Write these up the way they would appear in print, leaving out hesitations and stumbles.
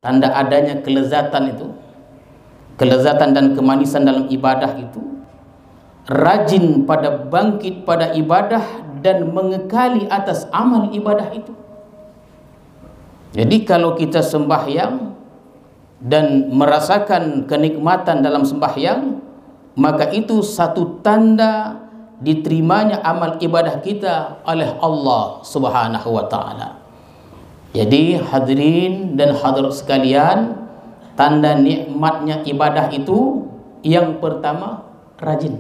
tanda adanya kelezatan itu, kelezatan dan kemanisan dalam ibadah itu, rajin pada bangkit pada ibadah dan mengekali atas amal ibadah itu. Jadi kalau kita sembahyang dan merasakan kenikmatan dalam sembahyang, maka itu satu tanda diterimanya amal ibadah kita oleh Allah Subhanahu wa taala. Jadi hadirin dan hadirat sekalian, tanda nikmatnya ibadah itu yang pertama rajin.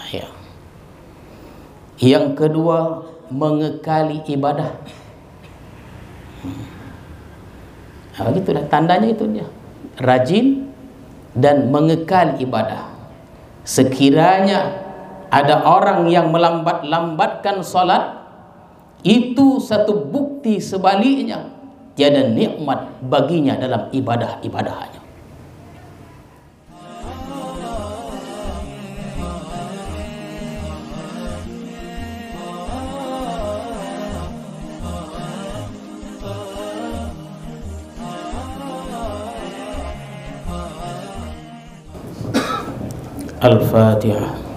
Ya. Yang kedua mengekali ibadah. Begitulah tandanya, itu dia, rajin dan mengekali ibadah. Sekiranya ada orang yang melambat-lambatkan salat, itu satu bukti sebaliknya tiada nikmat baginya dalam ibadah-ibadahnya. Al-Fatihah.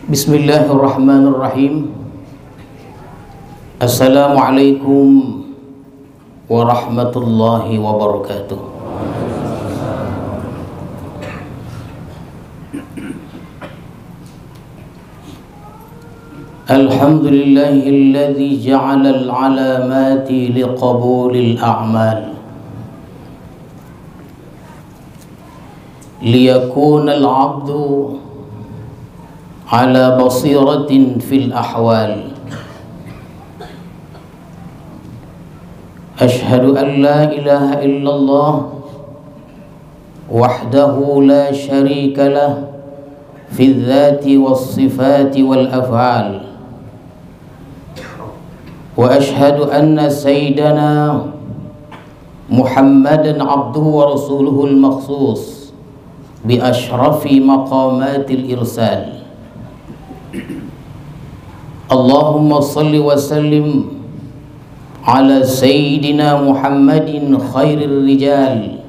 Bismillahirrahmanirrahim. Assalamualaikum warahmatullahi wabarakatuh. Alhamdulillahilladzi ja'ala al-alamati liqabulil a'mal liyakuna al-'abdu ala basiratin fil ahwal. Ashhadu an la ilaha illallah wahdahu la sharika lah fil dhati was sifati wal af'al, wa ashhadu anna sayyidana Muhammadan abduhu wa rasuluhu al-makhsus bi ashrafi maqamatil irsal. Allahumma salli wa sallim ala sayyidina Muhammadin khairil rijal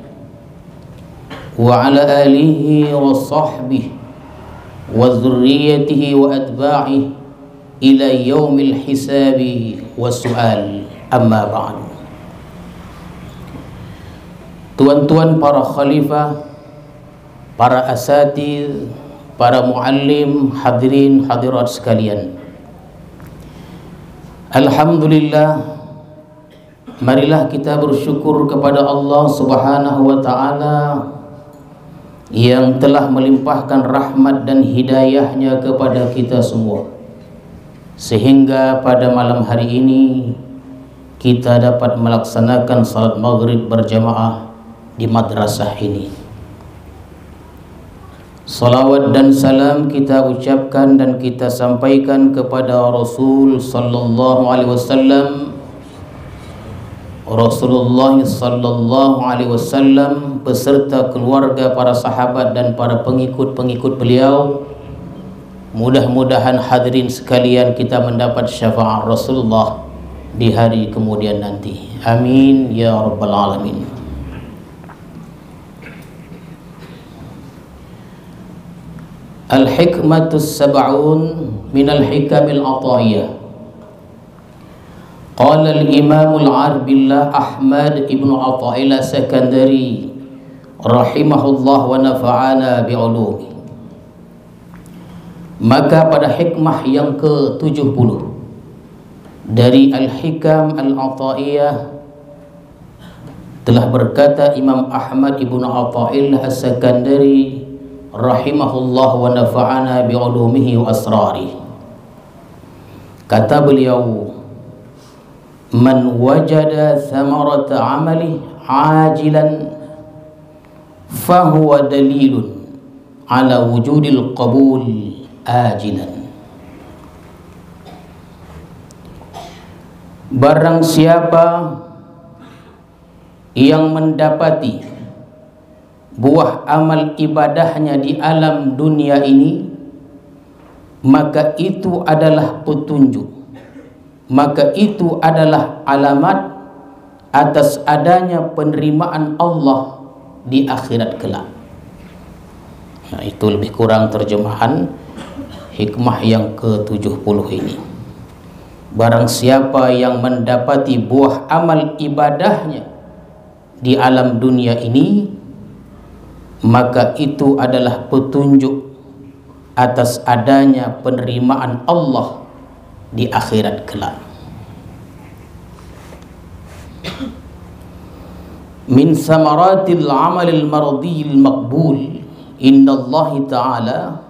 wa ala alihi wa sahbihi wa dhurriyyatihi wa atba'ihi ila yaumil hisabi wa su'al. Amma ba'du. Tuan-tuan para khalifah, para asatidz, para muallim, hadirin hadirat sekalian, alhamdulillah, marilah kita bersyukur kepada Allah Subhanahu wa taala yang telah melimpahkan rahmat dan hidayahnya kepada kita semua, sehingga pada malam hari ini kita dapat melaksanakan salat maghrib berjamaah di madrasah ini. Salawat dan salam kita ucapkan dan kita sampaikan kepada Rasul sallallahu alaihi wasallam, Rasulullah sallallahu alaihi wasallam beserta keluarga, para sahabat dan para pengikut-pengikut beliau. Mudah-mudahan hadirin sekalian kita mendapat syafaat Rasulullah di hari kemudian nanti. Amin ya rabbal alamin. Al-hikmatus sab'un minal hikamil ata'iyah. Qala al-imamul arbillah Ahmad ibnu Atha'illah Sakandari rahimahullah wa nafa'ana bi'ulumi. Maka pada hikmah yang ke-70 dari Al-Hikam Al-Ata'iyah telah berkata Imam Ahmad ibnu Atha'illah As-Sakandari rahimahullah wa nafa'ana bi'ulumihi wa asrari. Kata beliau, man wajada thamarata amali ajilan fahuwa dalilun ala wujudil qabul ajilan. Barang siapa yang mendapati buah amal ibadahnya di alam dunia ini, maka itu adalah petunjuk, maka itu adalah alamat atas adanya penerimaan Allah di akhirat kelak. Nah, itu lebih kurang terjemahan hikmah yang ke-70 ini. Barang siapa yang mendapati buah amal ibadahnya di alam dunia ini, maka itu adalah petunjuk atas adanya penerimaan Allah di akhirat kelak. Min samaratil amalil mardiyil maqbul innallahi ta'ala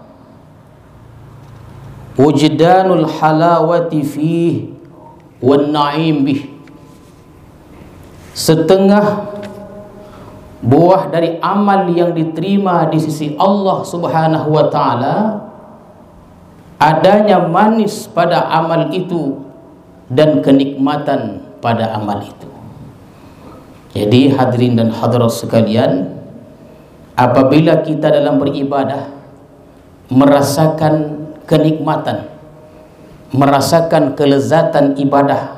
wujdanul halawati fih wan na'im bih. Setengah buah dari amal yang diterima di sisi Allah Subhanahu wa ta'ala adanya manis pada amal itu dan kenikmatan pada amal itu. Jadi hadirin dan hadirat sekalian, apabila kita dalam beribadah merasakan kenikmatan, merasakan kelezatan ibadah,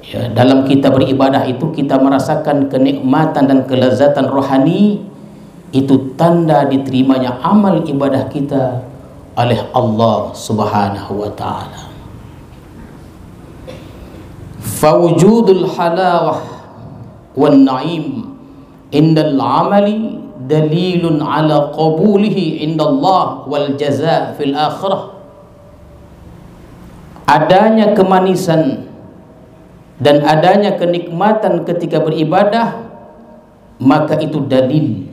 ya, dalam kita beribadah itu kita merasakan kenikmatan dan kelezatan rohani, itu tanda diterimanya amal ibadah kita oleh Allah Subhanahu wa ta'ala. Fawujudul halawah wan na'im indal amali dalilun ala qabulihi indallah wal jazaa fil akhirah. Adanya kemanisan dan adanya kenikmatan ketika beribadah, maka itu dalil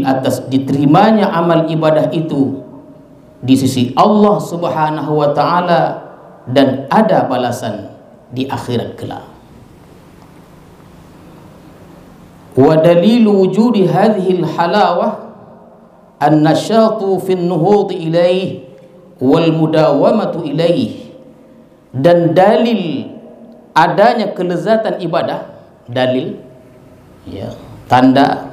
atas diterimanya amal ibadah itu di sisi Allah Subhanahu wa ta'ala dan ada balasan di akhirat kelak. Wa dalilu wujudi hadhil halawah an-nashatu fin nuhud ilaih wal mudawamatu ilaih. Dan dalil adanya kelezatan ibadah, dalil, ya, tanda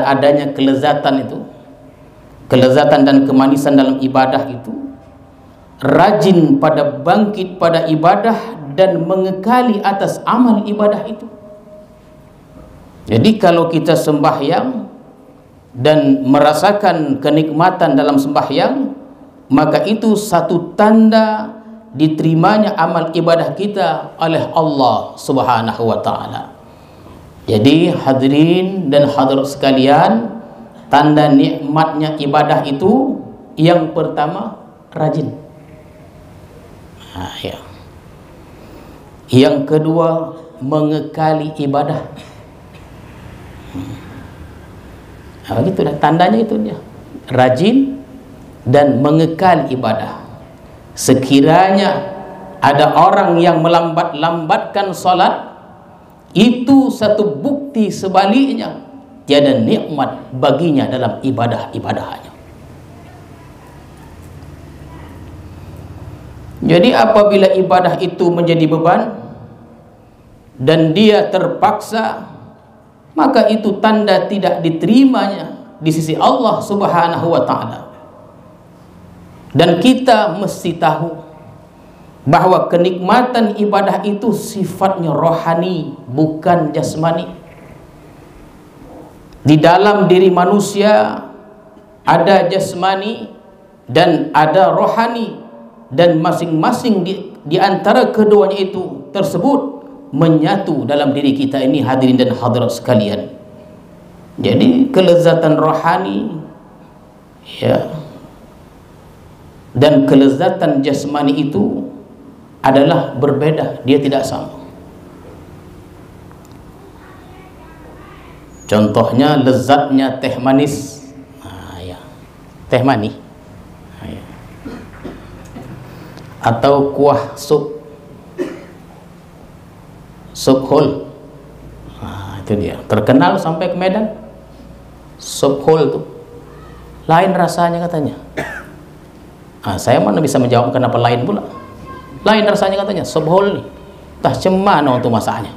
adanya kelezatan itu, kelezatan dan kemanisan dalam ibadah itu, rajin pada bangkit pada ibadah dan mengekali atas amal ibadah itu. Jadi kalau kita sembahyang dan merasakan kenikmatan dalam sembahyang, maka itu satu tanda diterimanya amal ibadah kita oleh Allah Subhanahu wa ta'ala. Jadi hadirin dan hadirat sekalian, tanda nikmatnya ibadah itu yang pertama rajin. Nah, ya. Yang kedua mengekali ibadah. Nah, gitu dah tandanya itu dia. Rajin dan mengekal ibadah. Sekiranya ada orang yang melambat-lambatkan salat, itu satu bukti sebaliknya tiada nikmat baginya dalam ibadah-ibadahnya. Jadi apabila ibadah itu menjadi beban dan dia terpaksa, maka itu tanda tidak diterimanya di sisi Allah Subhanahu wa ta'ala. Dan kita mesti tahu bahwa kenikmatan ibadah itu sifatnya rohani, bukan jasmani. Di dalam diri manusia ada jasmani dan ada rohani, dan masing-masing di antara keduanya itu tersebut menyatu dalam diri kita ini, hadirin dan hadirat sekalian. Jadi kelezatan rohani, ya, dan kelezatan jasmani itu adalah berbeda, dia tidak sama. Contohnya lezatnya teh manis, ya, teh manis, ya, atau kuah sup hol, Itu dia, terkenal sampai ke Medan. Sop hole tuh lain rasanya katanya. Saya mana bisa menjawab kenapa lain pula. Lain rasanya katanya sop hole nih. Tah cemana untuk masaknya.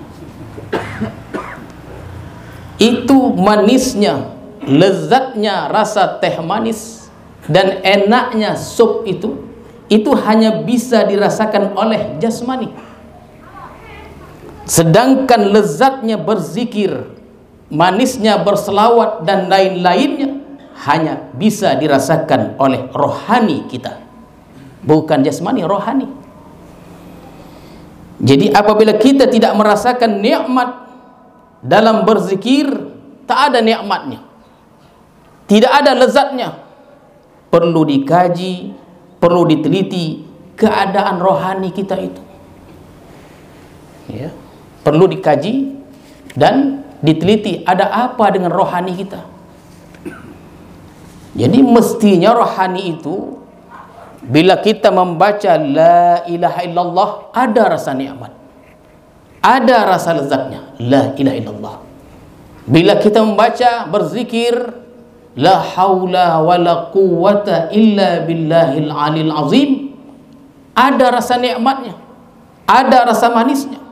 Itu manisnya, lezatnya rasa teh manis dan enaknya sup itu hanya bisa dirasakan oleh jasmani. Sedangkan lezatnya berzikir, manisnya berselawat dan lain-lainnya hanya bisa dirasakan oleh rohani kita, bukan jasmani, rohani. Jadi apabila kita tidak merasakan nikmat dalam berzikir, tak ada nikmatnya, tidak ada lezatnya. Perlu dikaji, perlu diteliti keadaan rohani kita itu, ya. Perlu dikaji dan diteliti ada apa dengan rohani kita. Jadi mestinya rohani itu bila kita membaca la ilaha illallah ada rasa nikmat, ada rasa lezatnya la ilaha illallah. Bila kita membaca berzikir la haula wala quwwata illa billahil alil azim, ada rasa nikmatnya, ada rasa manisnya.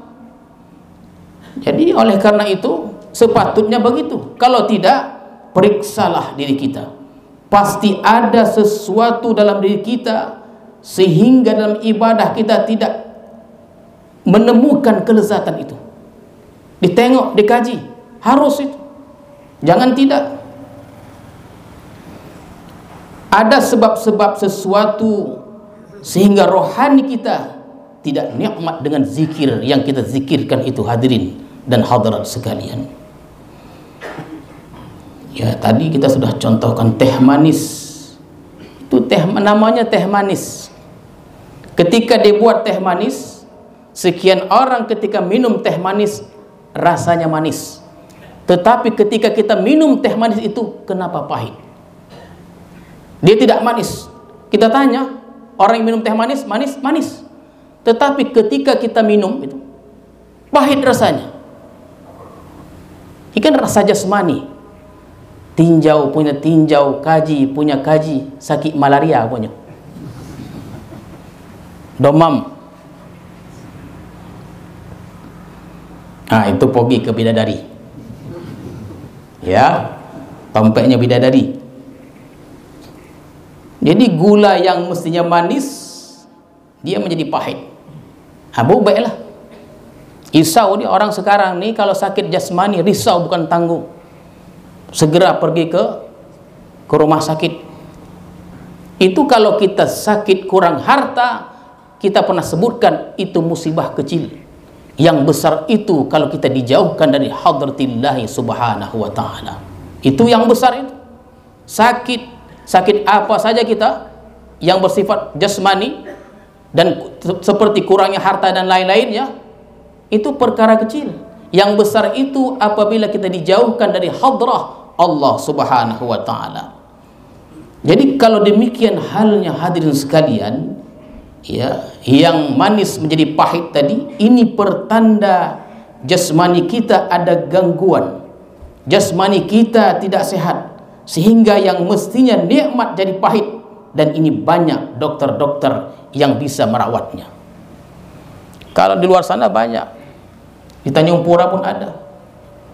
Jadi oleh karena itu sepatutnya begitu. Kalau tidak, periksalah diri kita. Pasti ada sesuatu dalam diri kita sehingga dalam ibadah kita tidak menemukan kelezatan itu. Ditengok, dikaji, harus itu. Jangan tidak. Ada sebab-sebab sesuatu sehingga rohani kita tidak nikmat dengan zikir yang kita zikirkan itu, hadirin dan hadirat sekalian. Ya, tadi kita sudah contohkan teh manis. Itu namanya teh manis. Ketika dibuat teh manis, sekian orang ketika minum teh manis rasanya manis. Tetapi ketika kita minum teh manis itu kenapa pahit? Dia tidak manis. Kita tanya, orang yang minum teh manis, manis, manis. Tetapi ketika kita minum itu pahit rasanya. Ini kan rasa jasmani. Tinjau punya tinjau, kaji punya kaji, sakit malaria punya, domam. Itu pergi ke bidadari. Ya, pampeknya bidadari. Jadi gula yang mestinya manis dia menjadi pahit. Baiklah. Risau dia orang sekarang nih kalau sakit jasmani, risau bukan tanggung. Segera pergi ke rumah sakit. Itu kalau kita sakit kurang harta, kita pernah sebutkan itu musibah kecil. Yang besar itu kalau kita dijauhkan dari hadratillahi subhanahu wa ta'ala. Itu yang besar itu. Sakit apa saja kita yang bersifat jasmani dan seperti kurangnya harta dan lain-lainnya, itu perkara kecil. Yang besar itu apabila kita dijauhkan dari hadrah Allah subhanahu wa ta'ala. Jadi kalau demikian halnya hadirin sekalian, ya, yang manis menjadi pahit tadi, ini pertanda jasmani kita ada gangguan, jasmani kita tidak sehat, sehingga yang mestinya nikmat jadi pahit. Dan ini banyak dokter-dokter yang bisa merawatnya. Kalau di luar sana banyak, di Tanjung Pura pun ada,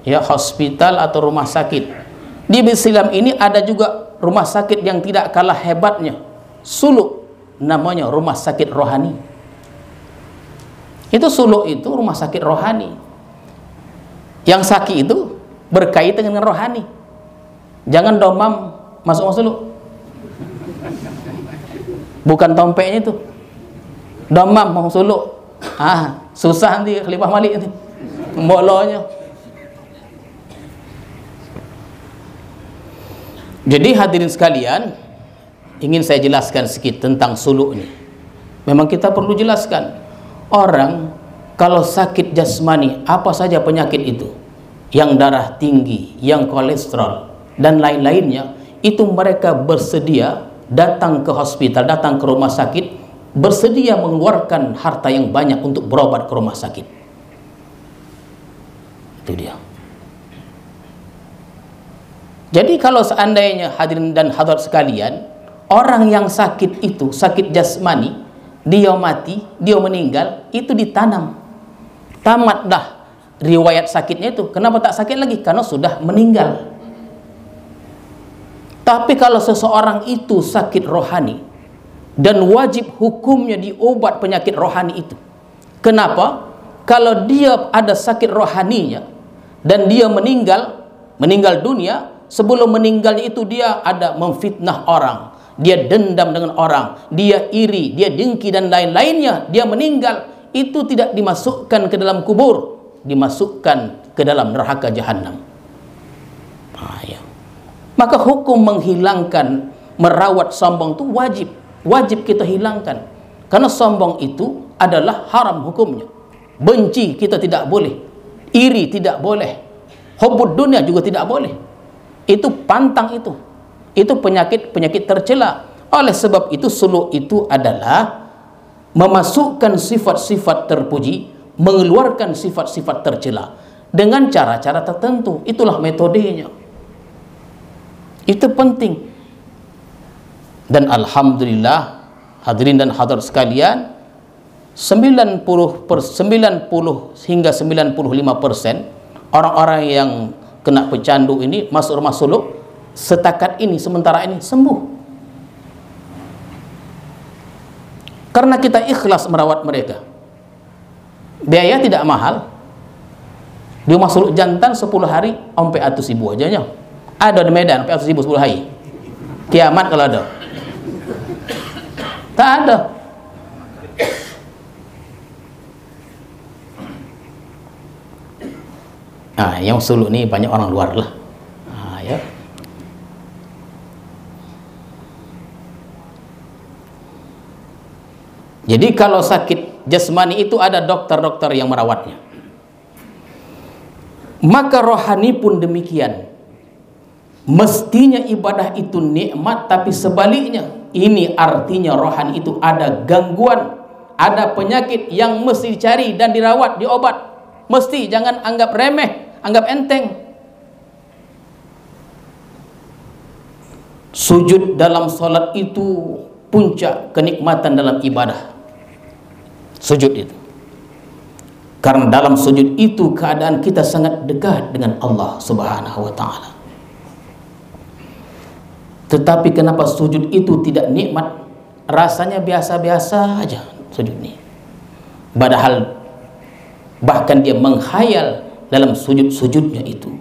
ya, hospital atau rumah sakit. Di Islam ini ada juga rumah sakit yang tidak kalah hebatnya, suluk, namanya rumah sakit rohani. Itu suluk itu rumah sakit rohani. Yang sakit itu berkaitan dengan rohani. Jangan domam masuk suluk. Bukan tompeknya itu. Domam mau suluk. Susah nanti Khalifah Malik nanti. Molonya. Jadi hadirin sekalian, ingin saya jelaskan sedikit tentang suluk ini. Memang kita perlu jelaskan. Orang kalau sakit jasmani, apa saja penyakit itu, yang darah tinggi, yang kolesterol dan lain-lainnya, itu mereka bersedia datang ke hospital, datang ke rumah sakit, bersedia mengeluarkan harta yang banyak untuk berobat ke rumah sakit. Itu dia. Jadi kalau seandainya hadirin dan hadirat sekalian, orang yang sakit itu, sakit jasmani, dia mati, dia meninggal, itu ditanam. Tamat dah riwayat sakitnya itu. Kenapa tak sakit lagi? Karena sudah meninggal. Tapi kalau seseorang itu sakit rohani, dan wajib hukumnya diobat penyakit rohani itu. Kenapa? Kalau dia ada sakit rohaninya, dan dia meninggal dunia, sebelum meninggalnya itu dia ada memfitnah orang, dia dendam dengan orang, dia iri, dia dengki dan lain-lainnya, dia meninggal, itu tidak dimasukkan ke dalam kubur, dimasukkan ke dalam neraka jahanam. Ya. Maka hukum menghilangkan, merawat sombong itu wajib kita hilangkan, karena sombong itu adalah haram hukumnya. Benci kita tidak boleh, iri tidak boleh, hubbud dunia juga tidak boleh. Itu pantang, itu penyakit tercela. Oleh sebab itu suluk itu adalah memasukkan sifat-sifat terpuji, mengeluarkan sifat-sifat tercela dengan cara-cara tertentu. Itulah metodenya. Itu penting. Dan alhamdulillah hadirin dan hadirat sekalian, 90 hingga 95% orang-orang yang kena pecandu ini masuk rumah suluk setakat ini, sementara ini sembuh, karena kita ikhlas merawat mereka. Biaya tidak mahal. Di rumah suluk jantan 10 hari sampai 100.000 aja nya. Ada di Medan sampai 100.000 10 hari. Kiamat kalau ada. Tak ada. Yang suluk ni banyak orang luar lah. Ya. Jadi kalau sakit jasmani itu ada dokter-dokter yang merawatnya. Maka rohani pun demikian. Mestinya ibadah itu nikmat, tapi sebaliknya. Ini artinya rohani itu ada gangguan, ada penyakit yang mesti dicari dan dirawat, diobat. Mesti, jangan anggap remeh, anggap enteng. Sujud dalam solat itu puncak kenikmatan dalam ibadah. Sujud itu, karena dalam sujud itu keadaan kita sangat dekat dengan Allah Subhanahu wa ta'ala. Tetapi kenapa sujud itu tidak nikmat? Rasanya biasa-biasa aja sujud ini. Padahal bahkan dia menghayal dalam sujud-sujudnya itu.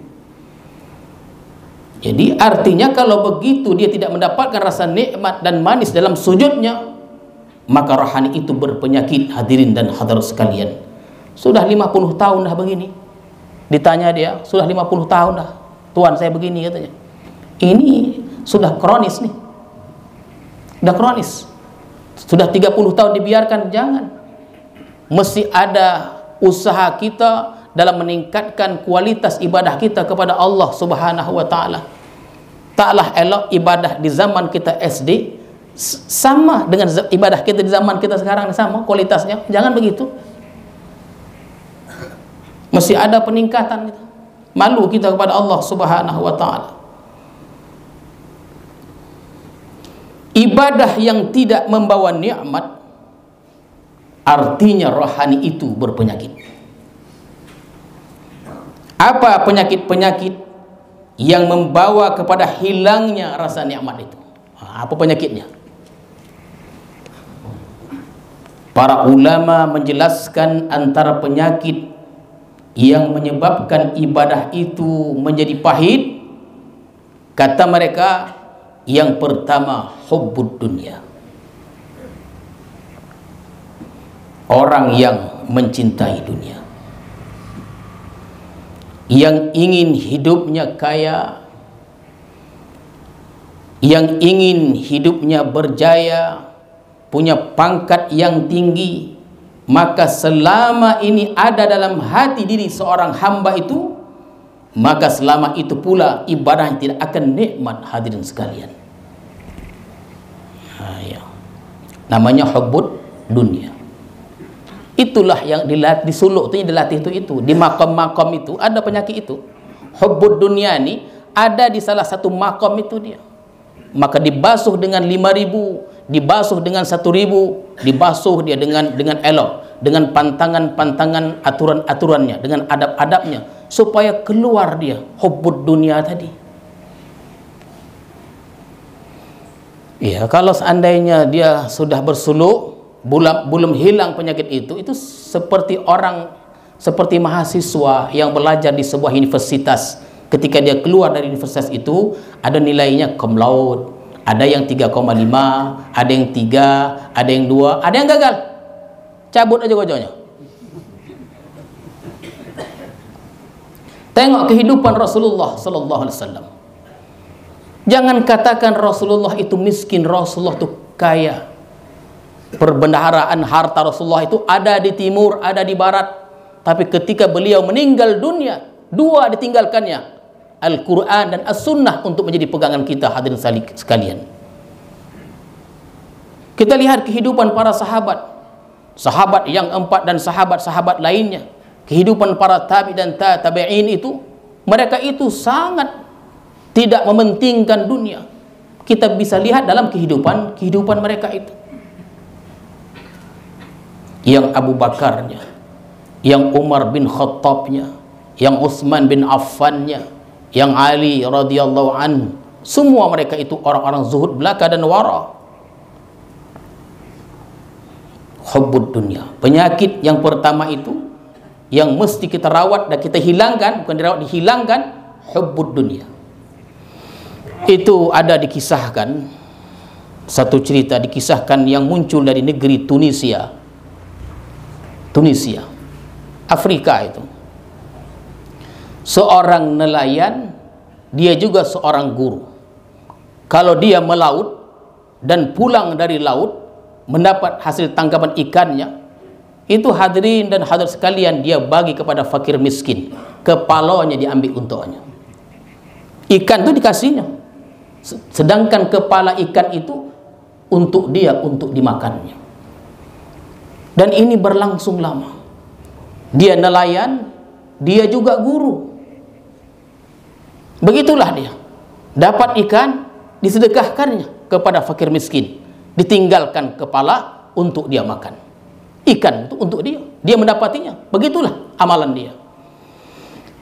Jadi artinya kalau begitu dia tidak mendapatkan rasa nikmat dan manis dalam sujudnya, maka rohani itu berpenyakit. Hadirin dan hadirat sekalian, sudah 50 tahun dah begini. Ditanya dia, sudah 50 tahun dah Tuhan saya begini, katanya. Ini sudah kronis nih, sudah kronis. Sudah 30 tahun dibiarkan. Jangan. Mesti ada usaha kita dalam meningkatkan kualitas ibadah kita kepada Allah Subhanahu wa ta'ala. Taklah elok ibadah di zaman kita SD sama dengan ibadah kita di zaman kita sekarang, sama kualitasnya. Jangan begitu. Mesti ada peningkatan. Malu kita kepada Allah Subhanahu wa ta'ala. Ibadah yang tidak membawa nikmat, artinya rohani itu berpenyakit. Apa penyakit-penyakit yang membawa kepada hilangnya rasa nikmat itu? Apa penyakitnya? Para ulama menjelaskan antara penyakit yang menyebabkan ibadah itu menjadi pahit. Kata mereka, yang pertama, hubbud dunia. Orang yang mencintai dunia, yang ingin hidupnya kaya, yang ingin hidupnya berjaya, punya pangkat yang tinggi, maka selama ini ada dalam hati diri seorang hamba itu, maka selama itu pula ibadah tidak akan nikmat. Hadirin sekalian, ya. Namanya hubbud dunia. Itulah yang dilatih, disuluk itu, dilatih itu di makam-makam itu ada penyakit itu. Hubbud dunia ini ada di salah satu makom itu dia. Maka dibasuh dengan 5.000, dibasuh dengan 1.000, dibasuh dia dengan elok, dengan pantangan-pantangan aturan-aturannya, dengan adab-adabnya, supaya keluar dia hubbud dunia tadi. Ya, kalau seandainya dia sudah bersuluk, belum hilang penyakit itu seperti mahasiswa yang belajar di sebuah universitas. Ketika dia keluar dari universitas itu, ada nilainya cum laude, ada yang 3,5, ada yang 3, ada yang 2, ada yang gagal. Cabut aja gojonya. Tengok kehidupan Rasulullah sallallahu alaihi wasallam. Jangan katakan Rasulullah itu miskin, Rasulullah itu kaya. Perbendaharaan harta Rasulullah itu ada di timur, ada di barat. Tapi ketika beliau meninggal dunia, dua ditinggalkannya, Al-Quran dan As-Sunnah untuk menjadi pegangan kita, hadirin sekalian. Kita lihat kehidupan para sahabat, sahabat yang 4 dan sahabat-sahabat lainnya, kehidupan para tabi dan tabi'in itu, mereka itu sangat tidak mementingkan dunia. Kita bisa lihat dalam kehidupan mereka itu. Yang Abu Bakarnya, yang Umar bin Khattabnya, yang Utsman bin Affannya, yang Ali radhiyallahu anhu, semua mereka itu orang-orang zuhud belaka dan wara. Hubbud dunia, penyakit yang pertama itu yang mesti kita rawat dan kita hilangkan, bukan dirawat, dihilangkan, hubbud dunia. Itu ada dikisahkan, satu cerita dikisahkan yang muncul dari negeri Tunisia, Afrika itu. Seorang nelayan, dia juga seorang guru. Kalau dia melaut dan pulang dari laut mendapat hasil tangkapan ikannya, itu hadirin dan hadirat sekalian, dia bagi kepada fakir miskin, kepalanya diambil untuknya. Ikan itu dikasihnya, sedangkan kepala ikan itu untuk dia, untuk dimakannya. Dan ini berlangsung lama. Dia nelayan, dia juga guru. Begitulah dia, dapat ikan, disedekahkannya kepada fakir miskin, ditinggalkan kepala untuk dia makan. Ikan itu untuk dia, dia mendapatinya. Begitulah amalan dia.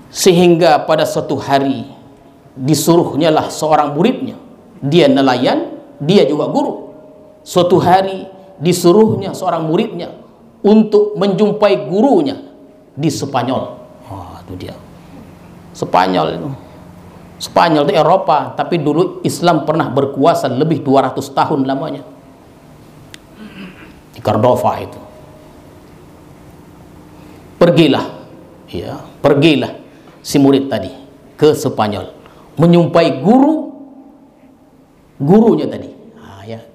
Sehingga pada suatu hari disuruhnya lah seorang muridnya, dia nelayan, dia juga guru. Suatu hari disuruhnya seorang muridnya untuk menjumpai gurunya di Spanyol. Itu dia, Spanyol itu. Spanyol itu Eropa, tapi dulu Islam pernah berkuasa lebih 200 tahun lamanya di Cordova itu. Pergilah si murid tadi ke Spanyol, menyumpai gurunya tadi.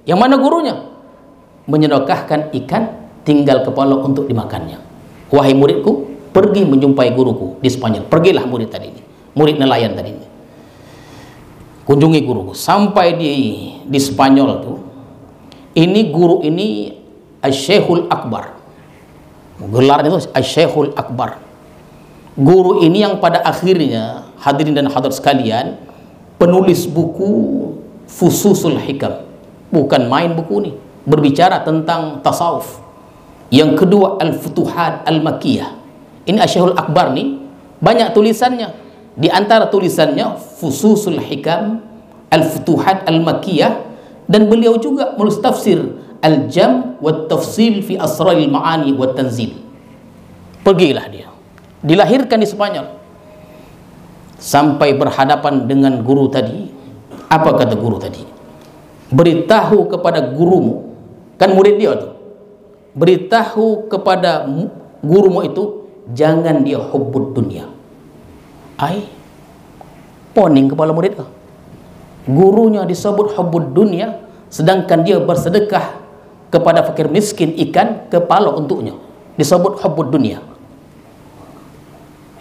Yang mana gurunya? Menyedekahkan ikan, tinggal kepala untuk dimakannya. Wahai muridku, pergi menjumpai guruku di Spanyol. Pergilah murid tadi ini, murid nelayan tadi ini. Kunjungi guruku. Sampai di Spanyol tuh, ini guru ini Asy-Syekhul Akbar. Gelarnya itu Asy-Syekhul Akbar. Guru ini yang pada akhirnya, hadirin dan hadirat sekalian, penulis buku Fususul Hikam. Bukan main buku ini, berbicara tentang tasawuf. Yang kedua, Al-Futuhat Al-Makkiyah. Ini Asy-Syekhul Akbar nih, banyak tulisannya. Di antara tulisannya Fususul Hikam, Al-Futuhat Al-Makkiyah, dan beliau juga menulis tafsir Al-Jam' wa Tafsil fi Asraril Ma'ani wa Tanzil. Pergilah dia, dilahirkan di Spanyol. Sampai berhadapan dengan guru tadi. Apa kata guru tadi? Beritahu kepada gurumu, kan murid dia tuh, beritahu kepada gurumu itu, jangan dia hubbud dunia. Poning kepala murid. Gurunya disebut hubbud dunia, sedangkan dia bersedekah kepada fakir miskin ikan, kepala untuknya, disebut hubbud dunia.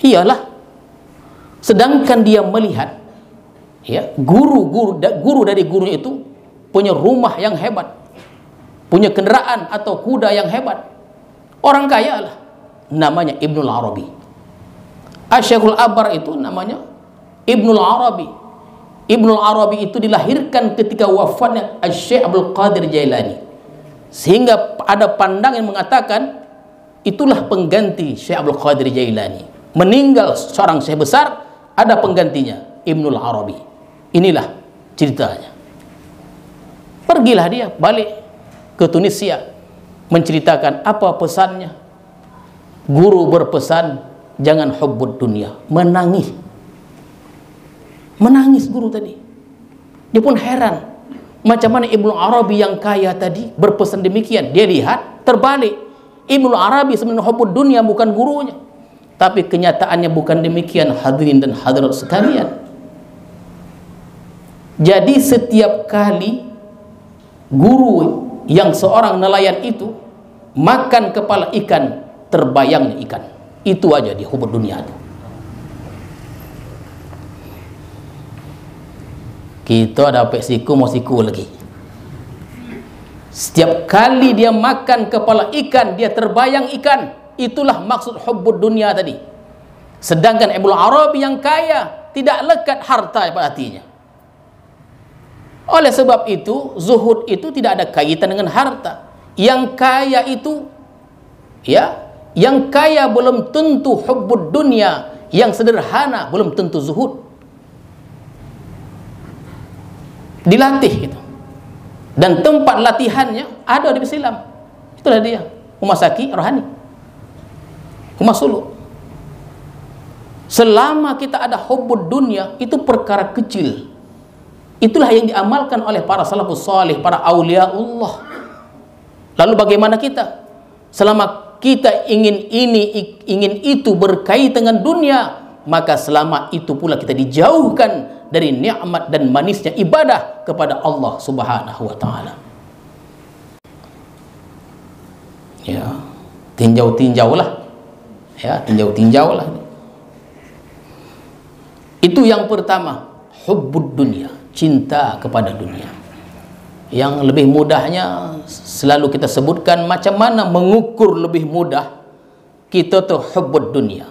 Iyalah, sedangkan dia melihat, ya, guru dari gurunya itu punya rumah yang hebat, punya kendaraan atau kuda yang hebat, orang kaya lah, namanya Ibnul Arabi. Asy-Syekhul Akbar itu namanya Ibnul Arabi. Ibnu Arabi itu dilahirkan ketika wafatnya Syekh Abdul Qadir Jailani, sehingga ada pandangan yang mengatakan itulah pengganti Syekh Abdul Qadir Jailani. Meninggal seorang syekh besar, ada penggantinya, Ibnu Arabi. Inilah ceritanya. Pergilah dia balik ke Tunisia, menceritakan apa pesannya. Guru berpesan, jangan hubbud dunia. Menangis guru tadi. Dia pun heran, macam mana Ibnu Arabi yang kaya tadi berpesan demikian. Dia lihat terbalik, Ibnu Arabi sebenarnya hubbud dunia bukan gurunya. Tapi kenyataannya bukan demikian, hadirin dan hadirat sekalian. Jadi setiap kali guru yang seorang nelayan itu makan kepala ikan, terbayangnya ikan. Itu aja dia hubbud dunia itu. Kita ada siku mau siku lagi. Setiap kali dia makan kepala ikan, dia terbayang ikan. Itulah maksud hubbud dunia tadi. Sedangkan Ibnu Arabi yang kaya tidak lekat harta pada hatinya. Oleh sebab itu, zuhud itu tidak ada kaitan dengan harta. Yang kaya itu, ya, yang kaya belum tentu hubbud dunia, yang sederhana belum tentu zuhud. Dilatih itu. Dan tempat latihannya ada di Islam. Itulah dia, Rumah Sakit Rohani, Rumah Suluk. Selama kita ada hubbud dunia, itu perkara kecil. Itulah yang diamalkan oleh para salafus salih, para aulia Allah. Lalu bagaimana kita? Selama kita ingin ini, ingin itu berkait dengan dunia, maka selama itu pula kita dijauhkan dari nikmat dan manisnya ibadah kepada Allah Subhanahu wa taala. Ya, tinjau-tinjaulah. Ya, tinjau-tinjaulah. Itu yang pertama, hubbud dunia, cinta kepada dunia. Yang lebih mudahnya selalu kita sebutkan macam mana mengukur lebih mudah kita tuh hubbud dunia.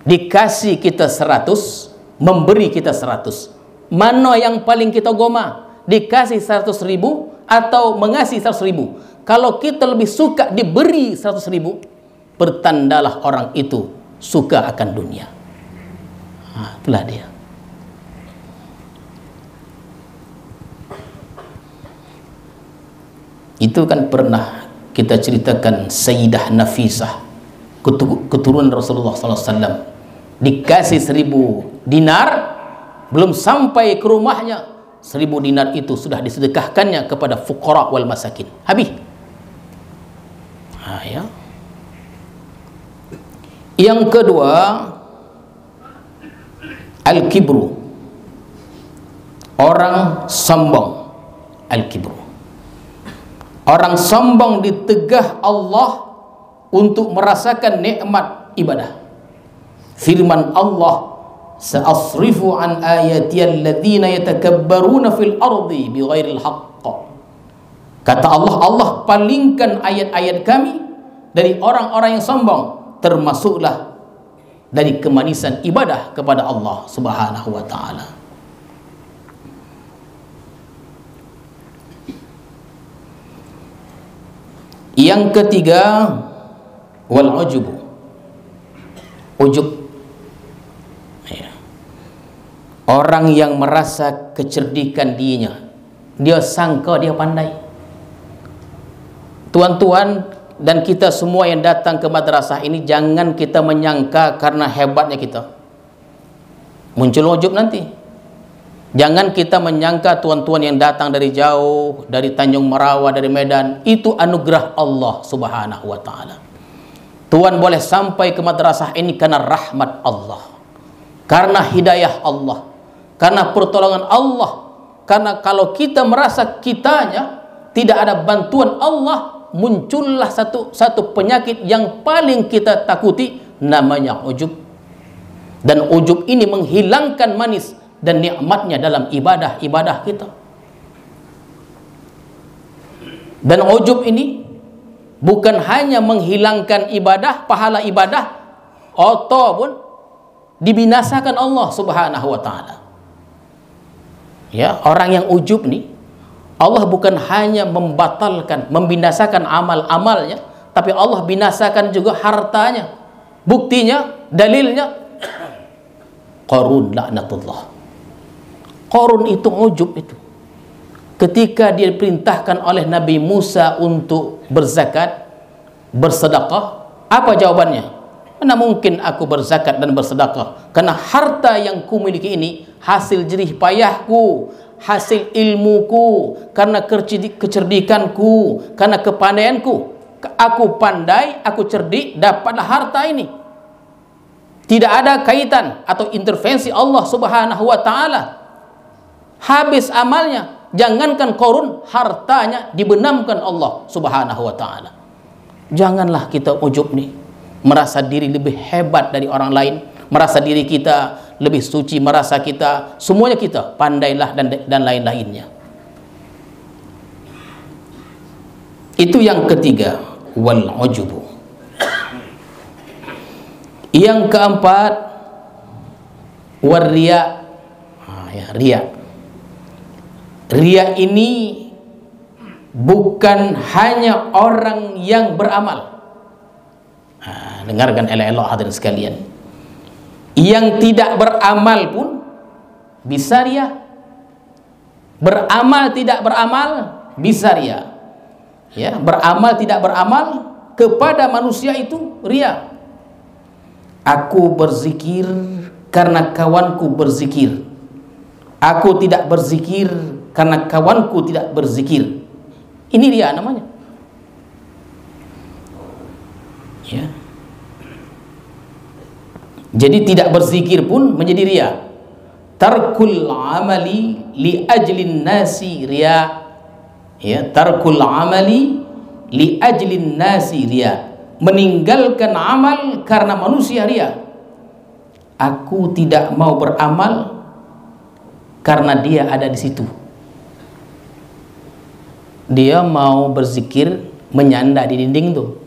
Dikasih kita 100, memberi kita 100. Mana yang paling kita goma? Dikasih 100.000 atau mengasih 100.000? Kalau kita lebih suka diberi 100.000, bertandalah orang itu suka akan dunia. Itulah dia. Itu kan pernah kita ceritakan Sayyidah Nafisah, keturunan Rasulullah SAW, dikasih 1000 dinar, belum sampai ke rumahnya 1000 dinar itu sudah disedekahkannya kepada fuqara wal masakin. Habis. Ya. Yang kedua, al-kibru. Orang sombong. Al-kibru. Orang sombong ditegah Allah untuk merasakan nikmat ibadah. Firman Allah, sa'asrifu an ayati alladhina yatakabbaruna fil ardi bighairil haqq. Kata Allah, Allah palingkan ayat-ayat kami dari orang-orang yang sombong, termasuklah dari kemanisan ibadah kepada Allah Subhanahu wa taala. Yang ketiga, wal ujubu. Ujub. Orang yang merasa kecerdikan dirinya, dia sangka dia pandai. Tuan-tuan dan kita semua yang datang ke madrasah ini, jangan kita menyangka karena hebatnya kita muncul ujub nanti. Jangan kita menyangka tuan-tuan yang datang dari jauh, dari Tanjung Merawa, dari Medan, itu anugerah Allah Subhanahu wa taala. Tuan boleh sampai ke madrasah ini karena rahmat Allah, karena hidayah Allah, karena pertolongan Allah. Karena kalau kita merasa kitanya tidak ada bantuan Allah, muncullah satu penyakit yang paling kita takuti, namanya ujub. Dan ujub ini menghilangkan manis dan nikmatnya dalam ibadah-ibadah kita. Dan ujub ini bukan hanya menghilangkan ibadah, pahala ibadah, ataupun dibinasakan Allah Subhanahu wa taala. Ya, orang yang ujub nih, Allah bukan hanya membatalkan, membinasakan amal-amalnya, tapi Allah binasakan juga hartanya. Buktinya, dalilnya, Qarun laknatullah. Qarun itu ujub itu. Ketika dia diperintahkan oleh Nabi Musa untuk berzakat, bersedekah, apa jawabannya? Mana mungkin aku berzakat dan bersedekah? Karena harta yang ku miliki ini hasil jerih payahku, hasil ilmuku, karena kecerdikanku, karena kepandaianku. Aku pandai, aku cerdik, dapatlah harta ini. Tidak ada kaitan atau intervensi Allah Subhanahu wa taala. Habis amalnya, jangankan Qarun, hartanya dibenamkan Allah Subhanahu wa taala. Janganlah kita ujub nih, merasa diri lebih hebat dari orang lain, merasa diri kita lebih suci, merasa kita semuanya kita pandailah dan lain-lainnya. Itu yang ketiga, wal ujubu. Yang keempat, war riya. Riya. Riya ini bukan hanya orang yang beramal. Dengarkan elok-elok hadirin sekalian. Yang tidak beramal pun bisa riya. Beramal tidak beramal bisa riya. Ya, beramal tidak beramal kepada manusia itu riya. Aku berzikir karena kawanku berzikir. Aku tidak berzikir karena kawanku tidak berzikir. Ini riya namanya. Ya. Jadi tidak berzikir pun menjadi riya. Tarkul amali li ajlin nasi riya. Ya, tarkul amali li ajlin nasi riya. Meninggalkan amal karena manusia riya. Aku tidak mau beramal karena dia ada di situ. Dia mau berzikir menyanda di dinding tuh.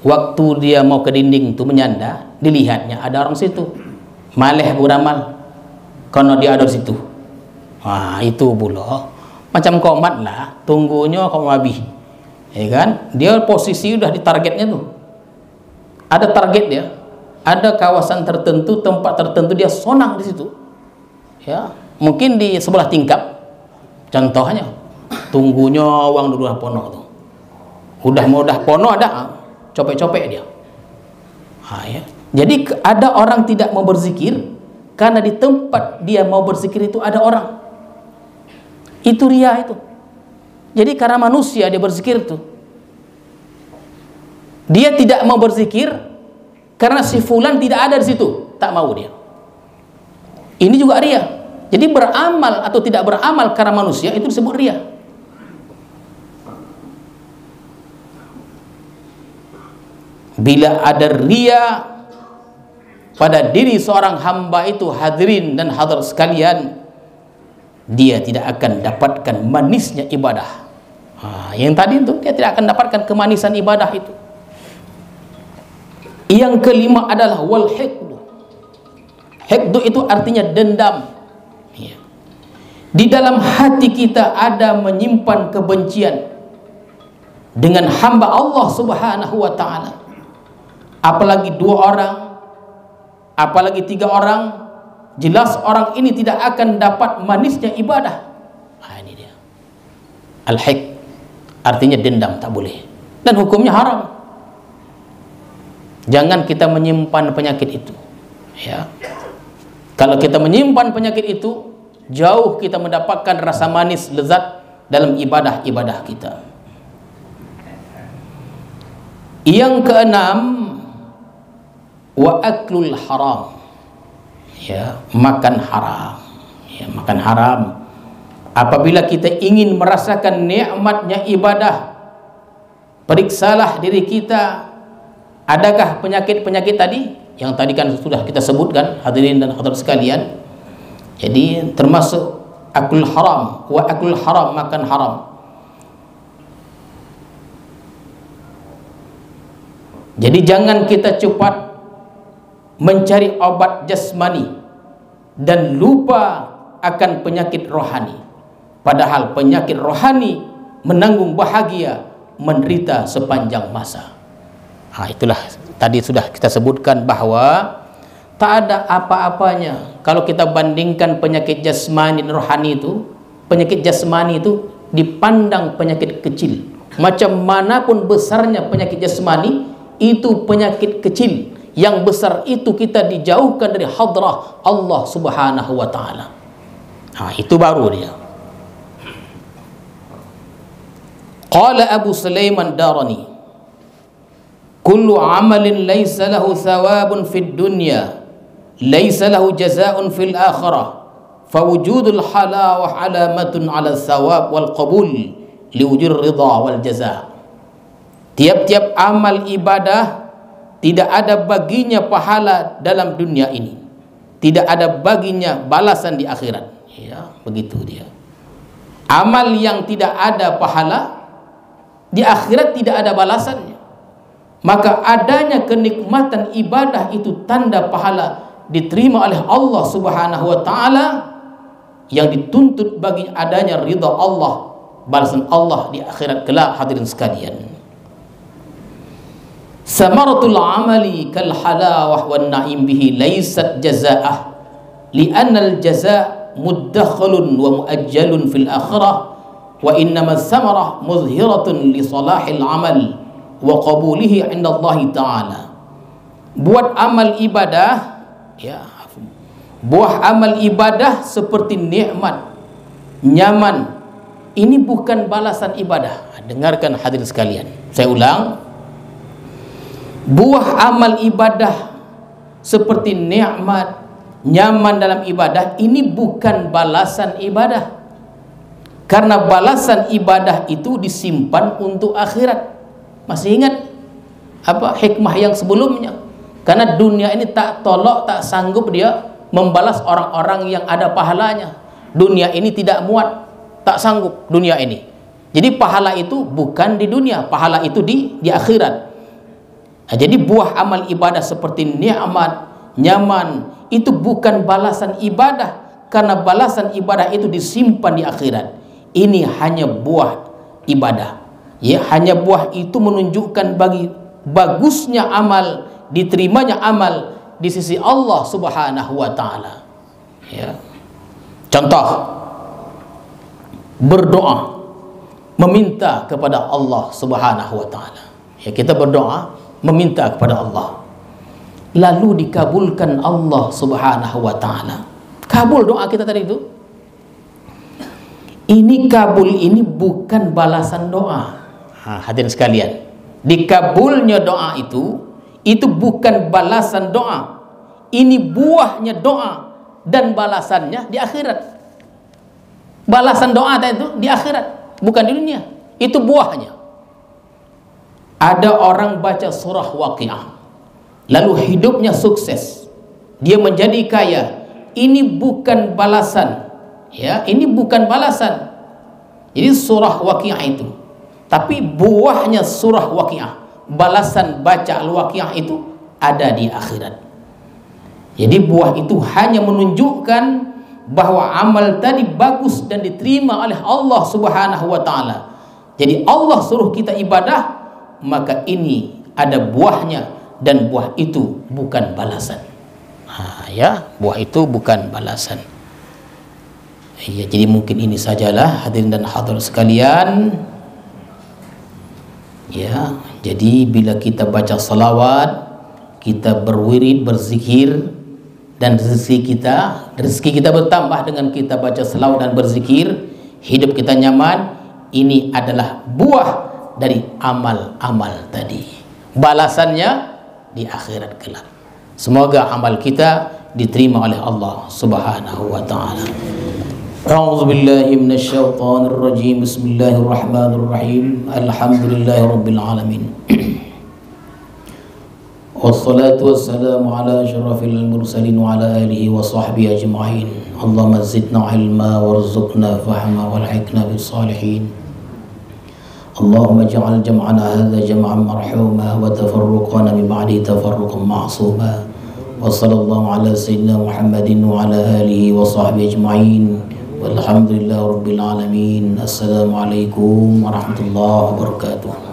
Waktu dia mau ke dinding tuh menyanda, dilihatnya ada orang situ. Maleh beramal karena dia ada di situ. Wah, itu pula macam komat lah, tunggunya kau habis. Ya kan? Dia posisi udah di targetnya tuh. Ada target dia. Ada kawasan tertentu, tempat tertentu dia sonang di situ. Ya, mungkin di sebelah tingkap. Contohnya, tunggunya uang dulu pono tuh. Udah pono ada, copek-copek dia. Ya. Jadi ada orang tidak mau berzikir karena di tempat dia mau berzikir itu ada orang. Itu riya itu. Jadi karena manusia dia berzikir tuh. Dia tidak mau berzikir karena si fulan tidak ada di situ, tak mau dia. Ini juga riya. Jadi beramal atau tidak beramal karena manusia itu disebut riya. Bila ada riya pada diri seorang hamba itu, hadirin dan hadirat sekalian, dia tidak akan dapatkan manisnya ibadah. Yang tadi itu dia tidak akan dapatkan kemanisan ibadah itu. Yang kelima adalah wal hiqdu. Hiqdu itu artinya dendam. Di dalam hati kita ada menyimpan kebencian dengan hamba Allah Subhanahu wa taala. Apalagi 2 orang, apalagi 3 orang, jelas orang ini tidak akan dapat manisnya ibadah. Ini dia. Al-hiq artinya dendam, tak boleh. Dan hukumnya haram. Jangan kita menyimpan penyakit itu. Ya. Kalau kita menyimpan penyakit itu, jauh kita mendapatkan rasa manis, lezat dalam ibadah-ibadah kita. Yang keenam, wa aklul haram. Ya, makan haram. Ya, makan haram. Apabila kita ingin merasakan nikmatnya ibadah, periksalah diri kita. Adakah penyakit-penyakit tadi? Yang tadi kan sudah kita sebutkan, hadirin dan hadirat sekalian. Jadi termasuk akul haram, wa akul haram, makan haram. Jadi jangan kita cepat mencari obat jasmani dan lupa akan penyakit rohani. Padahal penyakit rohani menanggung bahagia menderita sepanjang masa. Itulah tadi sudah kita sebutkan bahwa tak ada apa-apanya kalau kita bandingkan penyakit jasmani dan rohani itu. Penyakit jasmani itu dipandang penyakit kecil. Macam manapun besarnya penyakit jasmani, itu penyakit kecil. Yang besar itu kita dijauhkan dari hadrah Allah Subhanahu wa ta'ala. Itu baru dia. Qala Abu Sulaiman Darani, kullu amalin laysa lahu thawabun fid dunya laysa lahu jazaa'un fil akhirah fawujudul halawah alamatun ala thawab wal qabul liwujud ridha wal jaza'. Tiap-tiap amal ibadah tidak ada baginya pahala dalam dunia ini, tidak ada baginya balasan di akhirat. Ya, begitu dia. Amal yang tidak ada pahala di akhirat tidak ada balasannya. Maka adanya kenikmatan ibadah itu tanda pahala diterima oleh Allah Subhanahu wa ta'ala, yang dituntut bagi adanya ridha Allah, balasan Allah di akhirat kelak. Hadirin sekalian, samaratul amali kal halawah wan na'im bihi laysat jazaa'ah li'anna al jazaa' muddakhalun wa muajjalun fil akhirah wa innama samarah muzhiratun li salahil amal wa qabulihi inda Allah ta'ala. Buat amal ibadah, ya, buah amal ibadah seperti nikmat, nyaman, ini bukan balasan ibadah. Dengarkan hadirin sekalian, saya ulang, buah amal ibadah seperti nikmat, nyaman dalam ibadah, ini bukan balasan ibadah. Karena balasan ibadah itu disimpan untuk akhirat. Masih ingat apa hikmah yang sebelumnya? Karena dunia ini tak tolok, tak sanggup dia membalas orang-orang yang ada pahalanya. Dunia ini tidak muat, tak sanggup dunia ini. Jadi pahala itu bukan di dunia, pahala itu di akhirat. Jadi buah amal ibadah seperti nikmat, nyaman, itu bukan balasan ibadah, karena balasan ibadah itu disimpan di akhirat. Ini hanya buah ibadah. Ya, hanya buah itu menunjukkan bagi bagusnya amal, diterimanya amal di sisi Allah Subhanahu wa ta'ala. Ya. Contoh, berdoa, meminta kepada Allah Subhanahu wa ta'ala. Ya, kita berdoa, meminta kepada Allah, lalu dikabulkan Allah Subhanahu wa ta'ala. Kabul doa kita tadi itu. Ini kabul ini bukan balasan doa. Hadirin sekalian, dikabulnya doa itu bukan balasan doa. Ini buahnya doa, dan balasannya di akhirat. Balasan doa itu di akhirat, bukan di dunia. Itu buahnya. Ada orang baca surah Waqiah, lalu hidupnya sukses, dia menjadi kaya. Ini bukan balasan, ya, ini bukan balasan. Jadi surah Waqiah itu, tapi buahnya surah Waqiah, balasan baca Al-Waqiah itu ada di akhirat. Jadi buah itu hanya menunjukkan bahwa amal tadi bagus dan diterima oleh Allah Subhanahu wa ta'ala. Jadi Allah suruh kita ibadah, maka ini ada buahnya, dan buah itu bukan balasan. Ya, buah itu bukan balasan. Ya, jadi mungkin ini sajalah hadirin dan hadirat sekalian. Ya, jadi bila kita baca salawat, kita berwirid, berzikir, dan rezeki kita bertambah dengan kita baca salawat dan berzikir, hidup kita nyaman. Ini adalah buah dari amal-amal tadi. Balasannya di akhirat kelak. Semoga amal kita diterima oleh Allah Subhanahu wa ta'ala. A'udzu billahi minasy syaithanir rajim. Bismillahirrahmanirrahim. Alhamdulillahirabbil alamin. Wassalatu wassalamu ala asyrafil mursalin wa ala alihi wa sahbihi ajma'in. Allahumma zidna ilma warzuqna fahma walhiqna bis salihin. Allahumma ij'al jam'ana hadza jam'an marhuma wa tafarruqana min ba'di tafarruqan ma'suma. wa sallallahu ala sayyidina Muhammadin wa ala alihi wa sahbihi ajma'in. Walhamdulillahi rabbil alamin. Assalamualaikum warahmatullahi wabarakatuh.